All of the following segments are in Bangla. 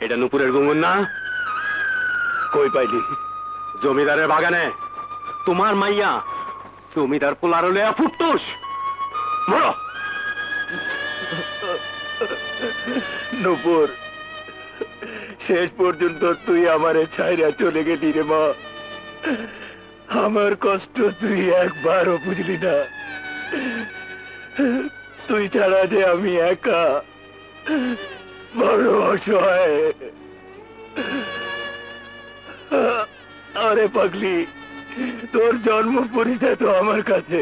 এটা নুপুরের গুঙ্গন না? কই পাইলি? জমিদারের বাগানে তোমার মাইয়া জমিদার পোলার হলে ফুটতুস বলো। নুপুর, শেষ পর্যন্ত তুই আমারে ছাইরা চলে গেলি রে মা। আমার কষ্ট তুই একবারও বুঝলি না। তুই ছাড়া যে আমি একা, বড় অসহায়। আরে পাগলি, তোর জন্ম পরিচয় তো আমার কাছে।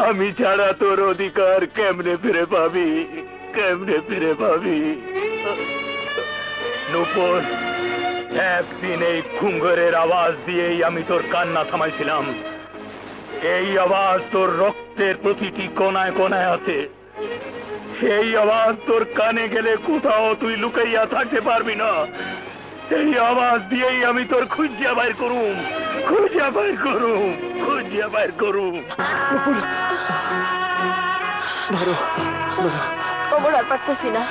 আমি ছাড়া তোর অধিকার কেমনে ফিরে পাবি, কেমনে ফিরে পাবি? নুপুর, একদিন এই খুঙ্গরের আওয়াজ দিয়েই আমি তোর কান্না থামাইছিলাম। এই আওয়াজ তোর রক্তের প্রতিটি কোনায় কোনায় আছে। এই আওয়াজ তোর কানে গেলে কোথাও তুই লুকাইয়া থাকতে পারবি না। এই আওয়াজ দিয়েই আমি তোর খুঁজিয়া বাইর করুম, খুঁজিয়া বাইর করুম, খুঁজিয়া বাইর করুম। ওমর আর পারতেছি না।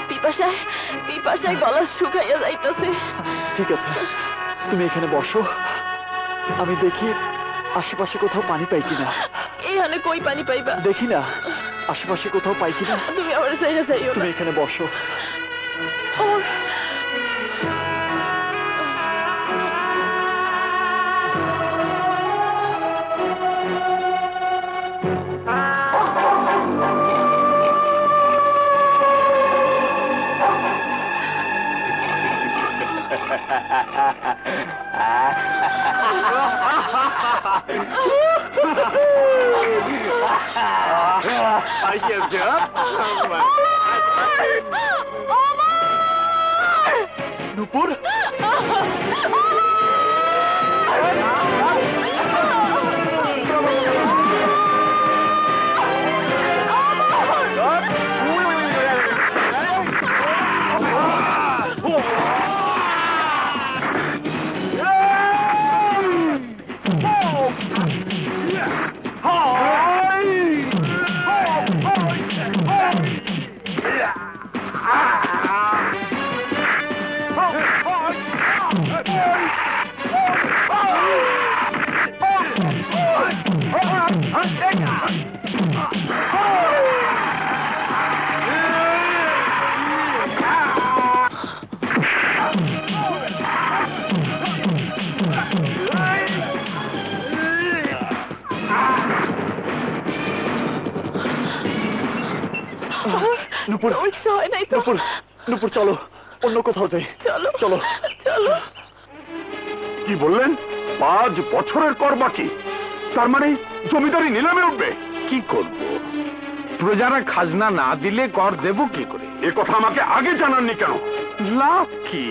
পিপাসায় পিপাসায় গলা শুকাইয়া যাইতেছে। ঠিক আছে, তুমি এখানে বসো, আমি দেখি আশেপাশে কোথাও পানি পাই কিনা। এইখানে কই পানি পাইবা? দেখি না আশেপাশে কোথাও পাই কিনা। তুমি আমার চাইয়া যাইও না। তুমি এখানে বসো। ওমর, নুপুর, নুপুর, হয় নাই তো। নুপুর, নুপুর চলো অন্য কোথাও যাই। চলো চলো চলো। কি বললেন? 5 বছরের কর বাকি, তার মানে জমিদারি নিলামে উঠবে? কি করব? প্রজারা খাজনা না দিলে কর দেব কি করে? এ কথা আমাকে আগে জানাননি কেন? লাভ কি?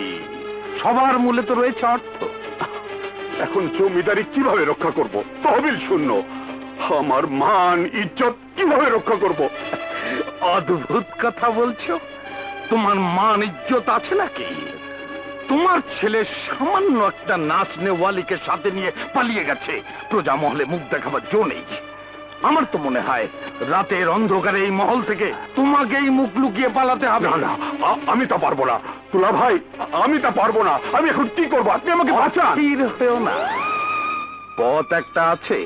সবার মূলে তো রয়েছে অর্থ। এখন জমিদারি কিভাবে রক্ষা করব? তহবিল শূন্য। আমার মান ইজ্জত কিভাবে রক্ষা করব? অদ্ভুত কথা বলছো। তোমার মান ইজ্জত আছে নাকি? তোমার ছেলে সামান্য একটা নাচ নেওয়ালিকে সাথে নিয়ে পালিয়ে গেছে, প্রজা মহলে মুখ দেখাবার জো নেই। আমার তো মনে হয় রাতের অন্ধকারে এই মহল থেকে তোমাকেই মুখ লুকিয়ে পালাতে হবে। না না, আমি তা পারবো না তুলা ভাই, আমি তা পারবো না। আমি এখন কি করবো? আপনি আমাকে বাঁচান। স্থির হয়েও না, পথ একটা আছে।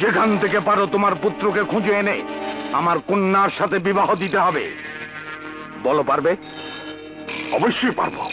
যেখান থেকে পারো তোমার পুত্রকে খুঁজে এনে আমার কন্যার সাথে বিবাহ দিতে হবে। বলো পারবে? অবশ্যই পারবো।